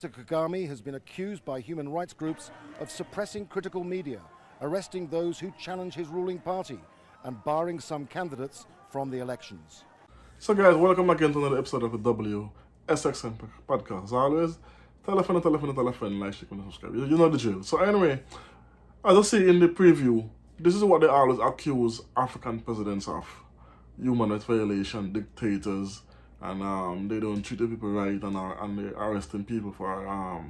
Mr. Kagame has been accused by human rights groups of suppressing critical media, arresting those who challenge his ruling party, and barring some candidates from the elections. So guys, welcome again to another episode of the WSXN podcast. As always, tell a friend, like, share, and subscribe. You know the drill. So anyway, as I see in the preview, this is what they always accuse African presidents of. Human rights violation, dictators, and they don't treat the people right, and they're arresting people for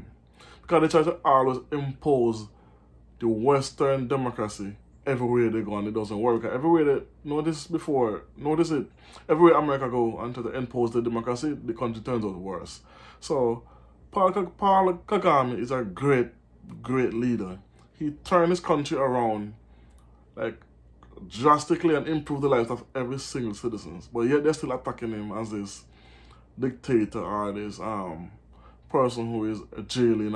because they try to always impose the Western democracy everywhere they go, and it doesn't work. Everywhere they notice it. Everywhere America go and try to impose the democracy, the country turns out worse. So Paul Kagame is a great leader. He turned his country around like drastically and improved the lives of every single citizen. But yet they're still attacking him as this dictator or this person who is jailing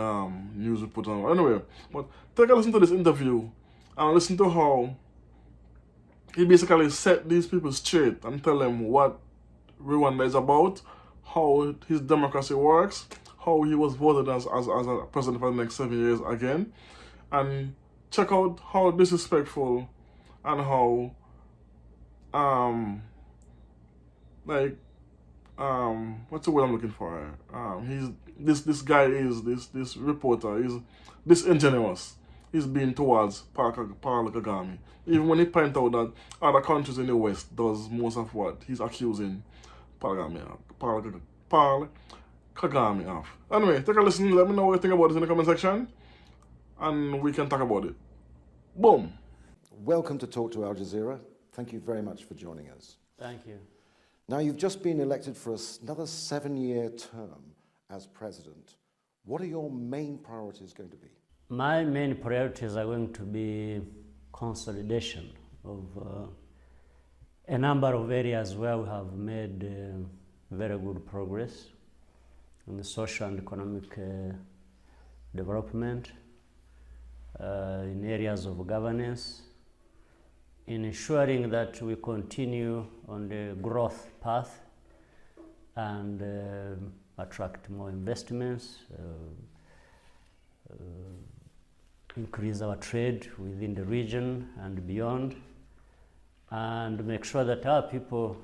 news reporter. Anyway, but take a listen to this interview and listen to how he basically set these people straight and tell them what Rwanda is about, how his democracy works, how he was voted as a president for the next 7 years again, and check out how disrespectful and how what's the word I'm looking for? This guy is this reporter is disingenuous. He's being towards Paul Kagame. Even when he points out that other countries in the West does most of what he's accusing Paul Kagame of. Anyway, take a listen. Let me know what you think about this in the comment section, and we can talk about it. Boom. Welcome to Talk to Al Jazeera. Thank you very much for joining us. Thank you. Now, you've just been elected for another 7-year term as president. What are your main priorities going to be? My main priorities are going to be consolidation of a number of areas where we have made very good progress in the social and economic development, in areas of governance, in ensuring that we continue on the growth path and attract more investments, increase our trade within the region and beyond, and make sure that our people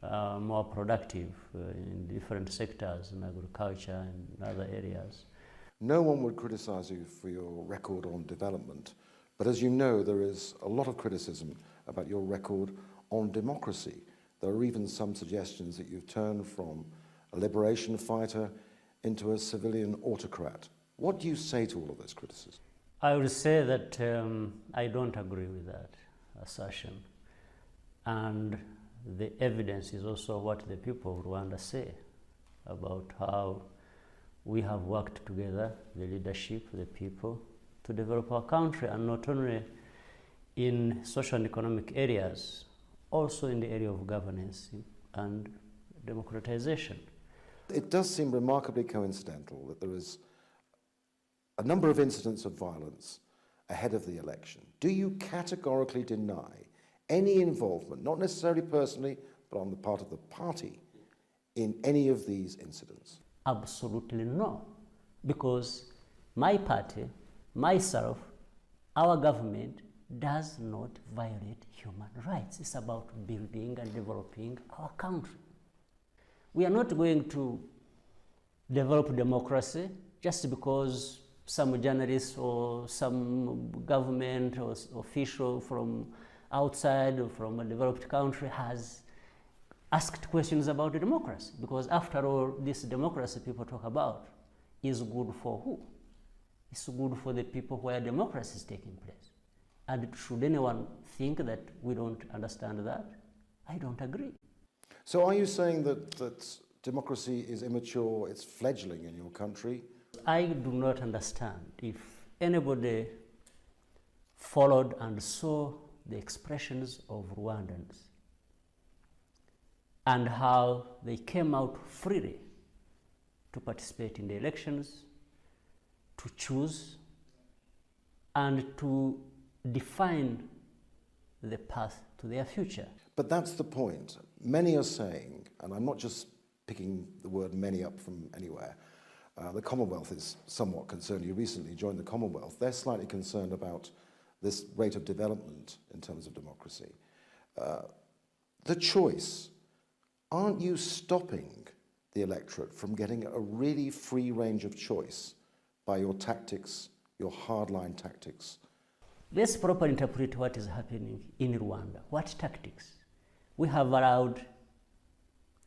are more productive in different sectors, in agriculture and other areas. No one would criticize you for your record on development, but as you know, there is a lot of criticism about your record on democracy. There are even some suggestions that you've turned from a liberation fighter into a civilian autocrat. What do you say to all of this criticism? I would say that I don't agree with that assertion. And the evidence is also what the people of Rwanda say about how we have worked together, the leadership, the people, to develop our country, and not only in social and economic areas, also in the area of governance and democratization. It does seem remarkably coincidental that there is a number of incidents of violence ahead of the election. Do you categorically deny any involvement, not necessarily personally, but on the part of the party, in any of these incidents? Absolutely no, because my party, myself, our government does not violate human rights. It's about building and developing our country. We are not going to develop democracy just because some journalist or some government or official from outside or from a developed country has asked questions about the democracy. Because after all, this democracy people talk about is good for who? It's good for the people where democracy is taking place. And should anyone think that we don't understand that? I don't agree. So are you saying that democracy is immature, it's fledgling in your country? I do not understand if anybody followed and saw the expressions of Rwandans and how they came out freely to participate in the elections, to choose, and to define the path to their future. But that's the point. Many are saying, and I'm not just picking the word many up from anywhere, The Commonwealth is somewhat concerned. You recently joined the Commonwealth. They're slightly concerned about this rate of development in terms of democracy. The choice, aren't you stopping the electorate from getting a really free range of choice by your tactics, your hardline tactics? Let's properly interpret what is happening in Rwanda. What tactics? We have allowed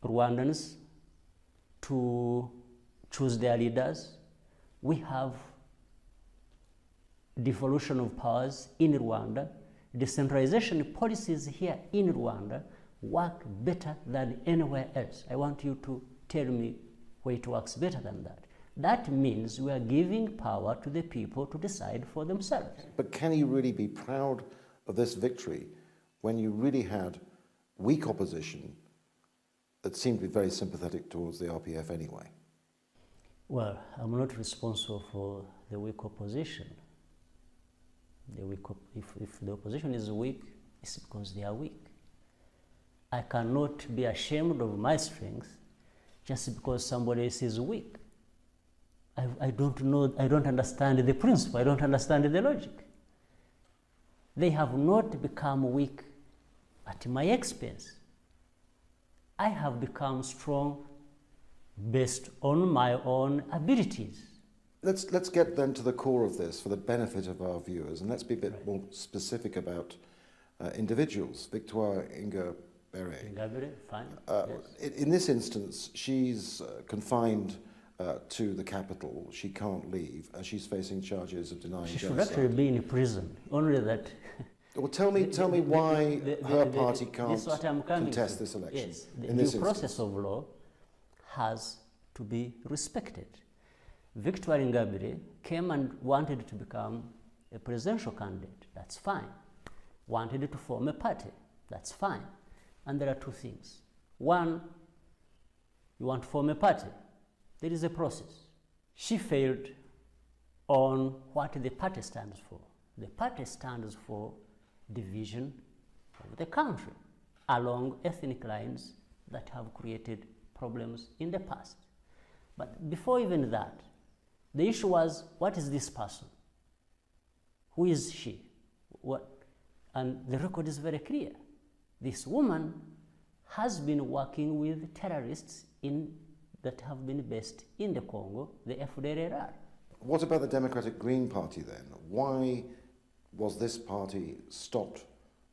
Rwandans to choose their leaders. We have devolution of powers in Rwanda. Decentralization policies here in Rwanda work better than anywhere else. I want you to tell me where it works better than that. That means we are giving power to the people to decide for themselves. But can you really be proud of this victory when you really had weak opposition that seemed to be very sympathetic towards the RPF anyway? Well, I'm not responsible for the weak opposition. If the opposition is weak, it's because they are weak. I cannot be ashamed of my strength just because somebody else is weak. I don't understand the principle, I don't understand the logic. They have not become weak at my expense. I have become strong based on my own abilities. Let's get then to the core of this for the benefit of our viewers, and let's be a bit more specific about individuals. Victoire Ingabire. Ingabire, fine. Yes. In this instance, she's confined to the capital. She can't leave. She's facing charges of denying She genocide. should actually be in prison. Only that. Well, tell me why her party can't contest this election. Yes, the due process of law has to be respected. Victoire Ingabire came and wanted to become a presidential candidate. That's fine. Wanted to form a party. That's fine. And there are two things. One, you want to form a party. There is a process. She failed on what the party stands for. The party stands for division of the country along ethnic lines that have created problems in the past. But before even that, the issue was, what is this person? Who is she? What? And the record is very clear. This woman has been working with terrorists that have been based in the Congo, the FDLR. What about the Democratic Green Party then? Why was this party stopped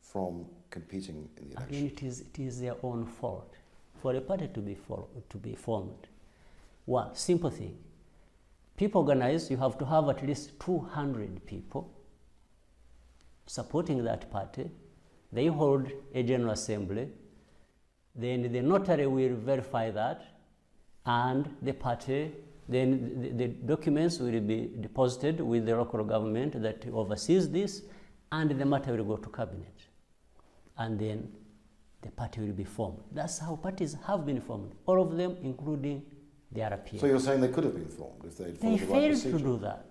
from competing in the election? Again, it is their own fault for a party to be formed. One simple thing. People organize, you have to have at least 200 people supporting that party. They hold a general assembly. Then the notary will verify that, and the party, then the documents will be deposited with the local government that oversees this, and the matter will go to cabinet. And then the party will be formed. That's how parties have been formed, all of them, including the RPF. So you're saying they could have been formed if they'd followed the right They procedure? failed to do that.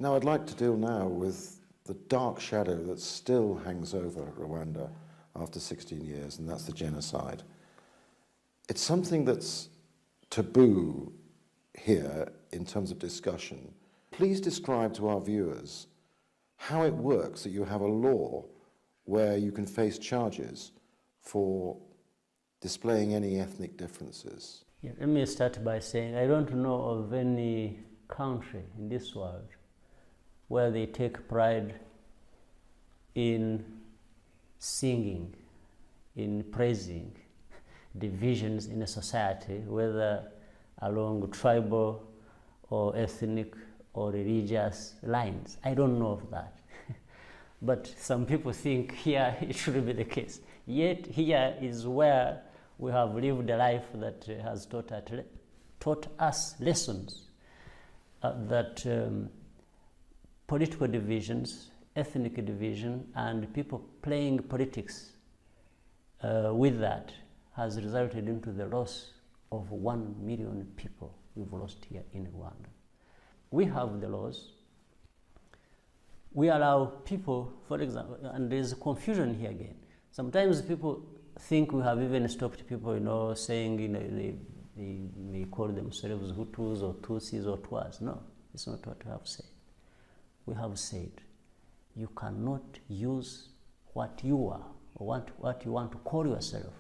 Now I'd like to deal now with the dark shadow that still hangs over Rwanda after 16 years, and that's the genocide. It's something that's taboo here in terms of discussion. Please describe to our viewers how it works that you have a law where you can face charges for displaying any ethnic differences. Yeah, let me start by saying I don't know of any country in this world where they take pride in singing, in praising divisions in a society, whether along tribal or ethnic or religious lines. I don't know of that. But some people think here it should be the case. Yet here is where we have lived a life that has taught us lessons that political divisions, ethnic division, and people playing politics with that has resulted into the loss of 1 million people we've lost here in Rwanda. We have the laws. We allow people, for example, and there's confusion here again. Sometimes people think we have even stopped people, saying, They may call themselves Hutus or Tutsis or Twas. No, it's not what we have said. We have said you cannot use what you are or what you want to call yourself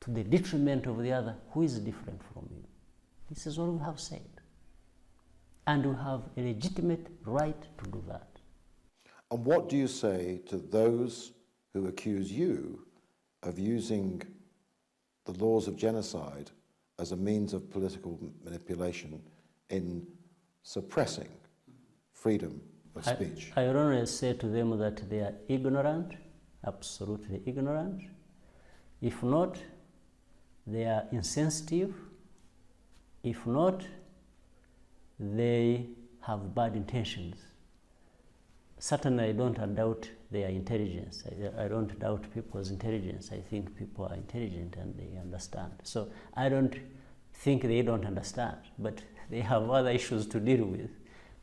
to the detriment of the other who is different from you. This is what we have said. And we have a legitimate right to do that. And what do you say to those who accuse you of using the laws of genocide as a means of political manipulation in suppressing freedom of speech? I would only say to them that they are ignorant, absolutely ignorant. If not, they are insensitive. If not, they have bad intentions. Certainly, I don't doubt their intelligence. I don't doubt people's intelligence. I think people are intelligent and they understand. So I don't think they don't understand, but they have other issues to deal with.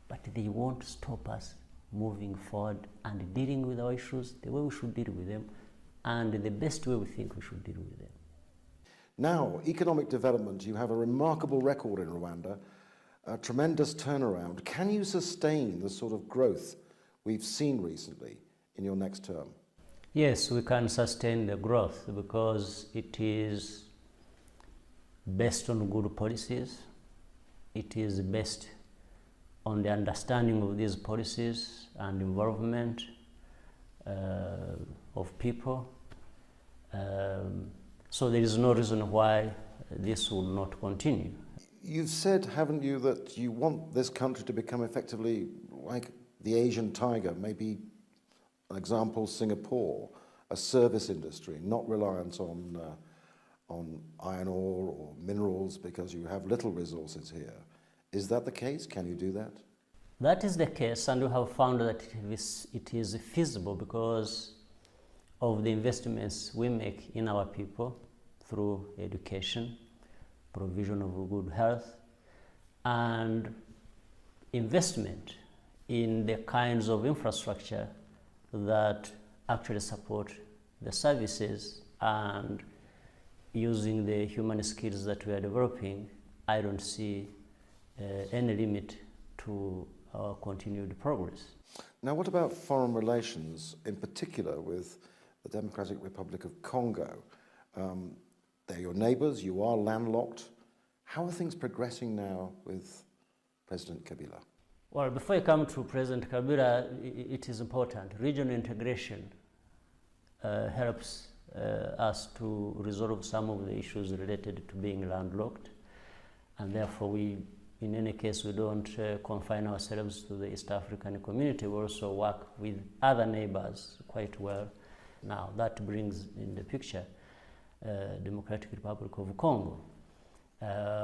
But they won't stop us moving forward and dealing with our issues the way we should deal with them and the best way we think we should deal with them. Now, economic development, you have a remarkable record in Rwanda, a tremendous turnaround. Can you sustain the sort of growth we've seen recently in your next term? Yes, we can sustain the growth because it is based on good policies. It is based on the understanding of these policies and involvement of people. So there is no reason why this will not continue. You've said, haven't you, that you want this country to become effectively like the Asian tiger, maybe an example, Singapore, a service industry, not reliant on iron ore or minerals because you have little resources here. Is that the case? Can you do that? That is the case, and we have found that it is feasible because of the investments we make in our people through education, provision of good health, and investment in the kinds of infrastructure that actually support the services, and using the human skills that we are developing, I don't see any limit to our continued progress. Now, what about foreign relations, in particular with the Democratic Republic of Congo? They're your neighbors, you are landlocked. How are things progressing now with President Kabila? Well, before I come to President Kabila, it is important. Regional integration helps us to resolve some of the issues related to being landlocked, and therefore in any case, we don't confine ourselves to the East African community. We also work with other neighbors quite well. Now, that brings in the picture Democratic Republic of Congo.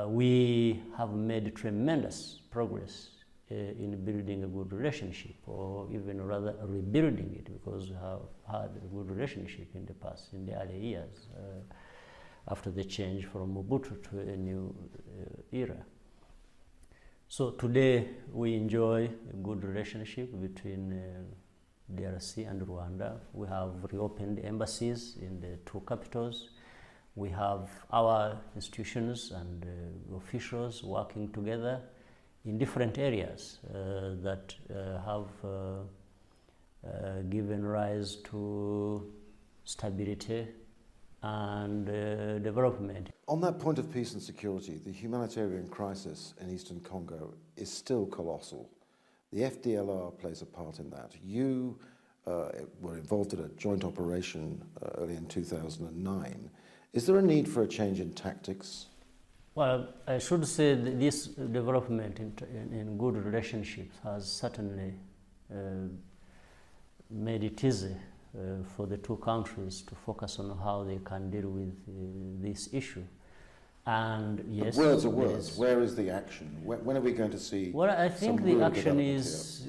We have made tremendous progress in building a good relationship, or even rather rebuilding it, because we have had a good relationship in the past, in the early years, after the change from Mobutu to a new era. So today we enjoy a good relationship between DRC and Rwanda. We have reopened embassies in the two capitals. We have our institutions and officials working together in different areas that have given rise to stability and development. On that point of peace and security, the humanitarian crisis in eastern Congo is still colossal. The FDLR plays a part in that. You were involved in a joint operation early in 2009. Is there a need for a change in tactics? Well, I should say that this development in good relationships has certainly made it easy for the two countries to focus on how they can deal with this issue. And yes, but words are words. Where is the action? When are we going to see? Well, I think the action is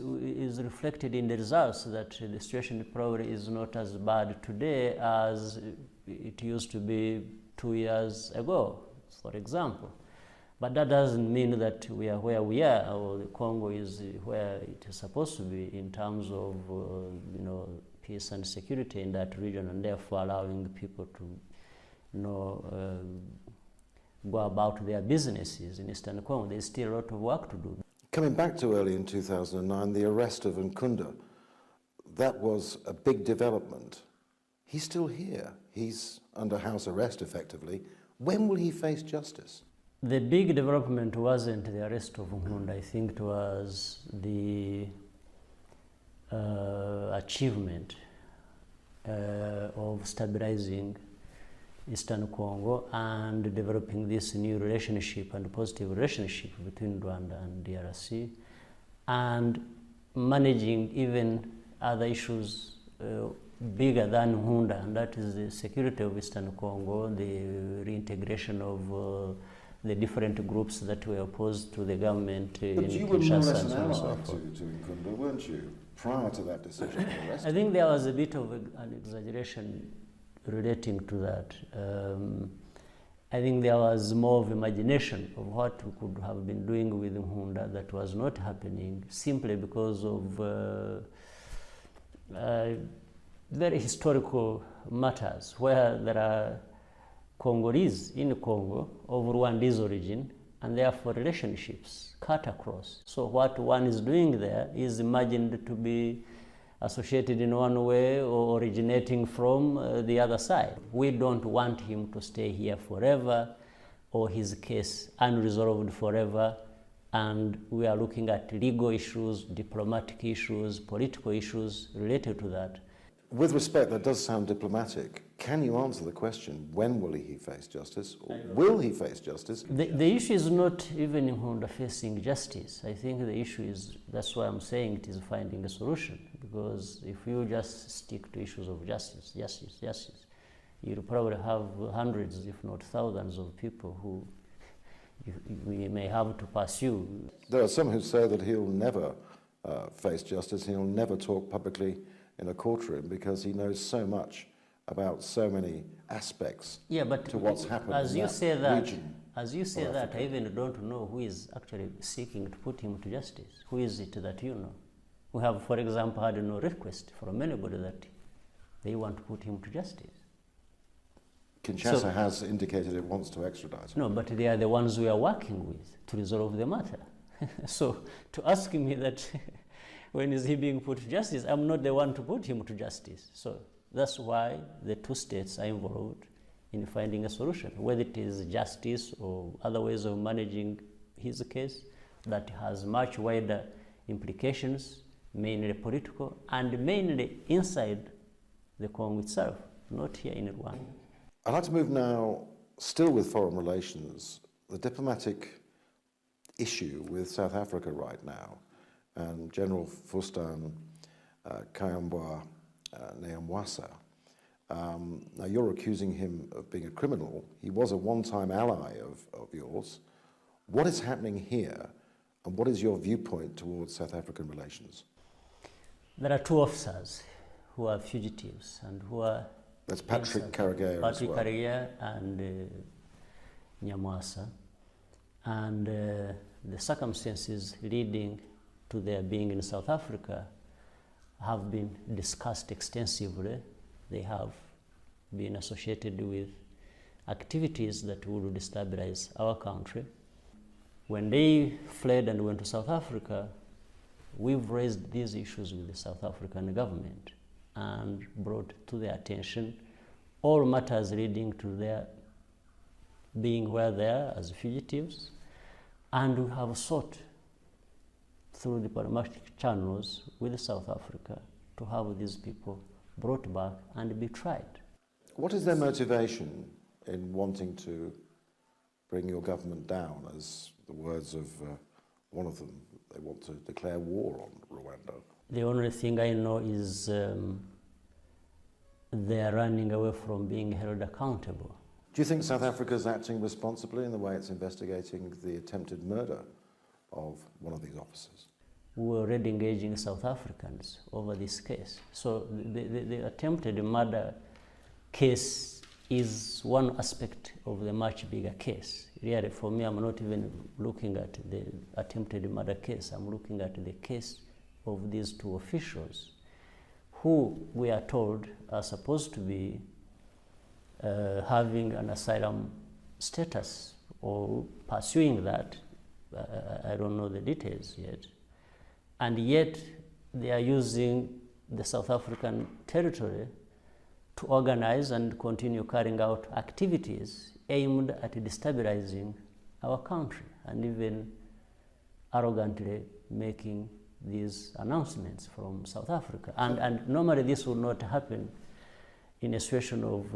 reflected in the results, that the situation probably is not as bad today as it used to be 2 years ago, for example. But that doesn't mean that we are where we are, or the Congo is where it is supposed to be in terms of peace and security in that region, and therefore allowing people to go about their businesses in Eastern Congo. There's still a lot of work to do. Coming back to early in 2009, the arrest of Nkunda, that was a big development. He's still here. He's under house arrest, effectively. When will he face justice? The big development wasn't the arrest of Nkunda. I think it was the achievement of stabilizing Eastern Congo and developing this new relationship and positive relationship between Rwanda and DRC, and managing even other issues bigger than Nkunda, and that is the security of Eastern Congo, the reintegration of the different groups that were opposed to the government in you were more or less Kinshasa an and so ally forth. to Nkunda, weren't you, prior to that decision to arrest I him? think there was a bit of an exaggeration relating to that. I think there was more of imagination of what we could have been doing with Nkunda that was not happening, simply because of very historical matters where there are Congolese in Congo of Rwandese origin, and therefore relationships cut across. So what one is doing there is imagined to be associated in one way or originating from the other side. We don't want him to stay here forever or his case unresolved forever, and we are looking at legal issues, diplomatic issues, political issues related to that. With respect, that does sound diplomatic. Can you answer the question, when will he face justice? Or will he face justice? The issue is not even Nkunda facing justice. I think the issue is, that's why I'm saying it is finding a solution. Because if you just stick to issues of justice, you'll probably have hundreds, if not thousands, of people who we may have to pursue. There are some who say that he'll never face justice, he'll never talk publicly in a courtroom because he knows so much about so many aspects to what's happened as in you that say that, region. As you say of that, Africa. I even don't know who is actually seeking to put him to justice. Who is it that you know? We have, for example, had no request from anybody that they want to put him to justice. Kinshasa has indicated it wants to extradite him. No, but they are the ones we are working with to resolve the matter. So to ask me that when is he being put to justice, I'm not the one to put him to justice. So that's why the two states are involved in finding a solution, whether it is justice or other ways of managing his case that has much wider implications, mainly political and mainly inside the Congo itself, not here in Rwanda. I'd like to move now, still with foreign relations, the diplomatic issue with South Africa right now, and General Fustan Kayambwa Nyamwasa. Now you're accusing him of being a criminal. He was a one-time ally of yours. What is happening here, and what is your viewpoint towards South African relations? There are two officers who are fugitives and who are... That's Patrick Karegeya as Patrick well. Karegeya and Nyamwasa. And the circumstances leading to their being in South Africa have been discussed extensively. They have been associated with activities that would destabilize our country. When they fled and went to South Africa, we've raised these issues with the South African government and brought to their attention all matters leading to their being where they are as fugitives, and we have sought through diplomatic channels with South Africa to have these people brought back and be tried. What is their motivation in wanting to bring your government down? As the words of one of them, they want to declare war on Rwanda. The only thing I know is they are running away from being held accountable. Do you think South Africa is acting responsibly in the way it's investigating the attempted murder of one of these officers? We're already engaging South Africans over this case. So the attempted murder case is one aspect of the much bigger case. Really, for me, I'm not even looking at the attempted murder case. I'm looking at the case of these two officials who we are told are supposed to be having an asylum status or pursuing that. I don't know the details yet. And yet they are using the South African territory to organize and continue carrying out activities aimed at destabilizing our country, and even arrogantly making these announcements from South Africa. And normally this would not happen in a situation of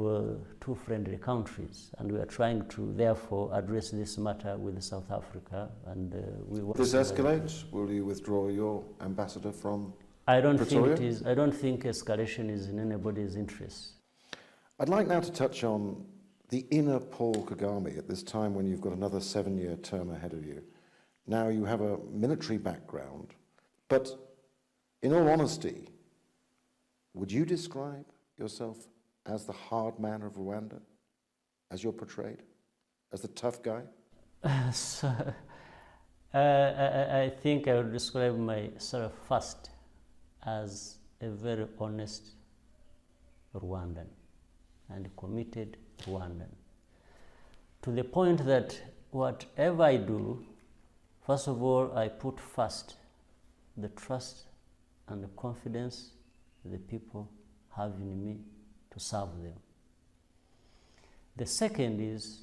two friendly countries, and we are trying to therefore address this matter with South Africa. And we If this escalates, will you withdraw your ambassador from Pretoria? I don't think escalation is in anybody's interest. I'd like now to touch on the inner Paul Kagame at this time when you've got another 7-year term ahead of you. Now you have a military background, but in all honesty, would you describe yourself as the hard man of Rwanda, as you're portrayed, as the tough guy? So, I think I would describe myself first as a very honest Rwandan and committed Rwandan, to the point that whatever I do, first of all, I put first the trust and the confidence the people have in me to serve them. The second is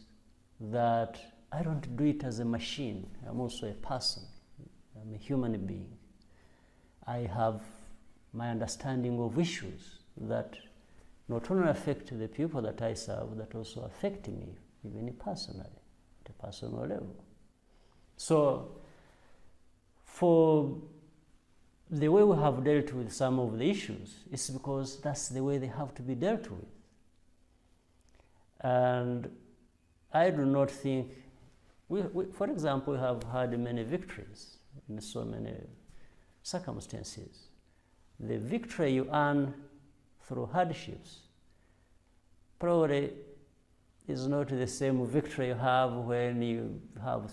that I don't do it as a machine. I'm also a person. I'm a human being. I have my understanding of issues that not only affect the people that I serve, that also affect me, even personally, at a personal level. So, for the way we have dealt with some of the issues, it's because that's the way they have to be dealt with. And I do not think, for example, we have had many victories in so many circumstances. The victory you earn through hardships probably is not the same victory you have when you have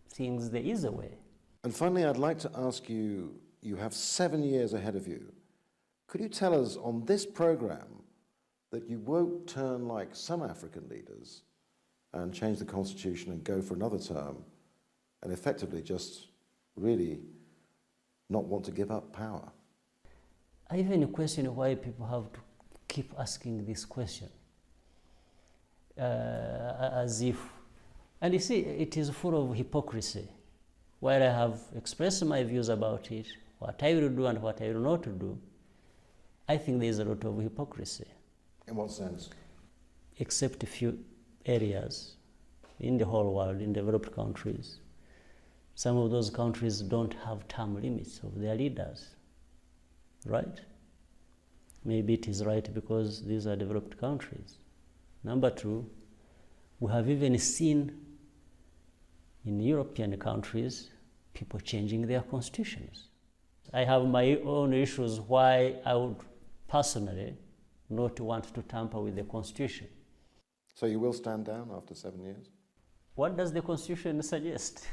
things the easy way. And finally, I'd like to ask you, you have 7 years ahead of you. Could you tell us on this program that you won't turn like some African leaders and change the constitution and go for another term and effectively just really not want to give up power? I even question why people have to keep asking this question. As if, and you see, it is full of hypocrisy. While I have expressed my views about it, what I will do and what I will not do, I think there is a lot of hypocrisy. In what sense? Except a few areas in the whole world, in developed countries. Some of those countries don't have term limits of their leaders, right? Maybe it is right because these are developed countries. Number two, we have even seen in European countries people changing their constitutions. I have my own issues why I would personally not want to tamper with the constitution. So you will stand down after 7 years? What does the constitution suggest?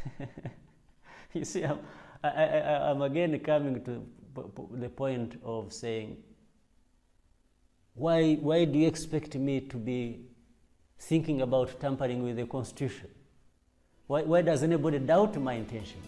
You see, I'm again coming to the point of saying, why do you expect me to be thinking about tampering with the constitution? Why does anybody doubt my intentions?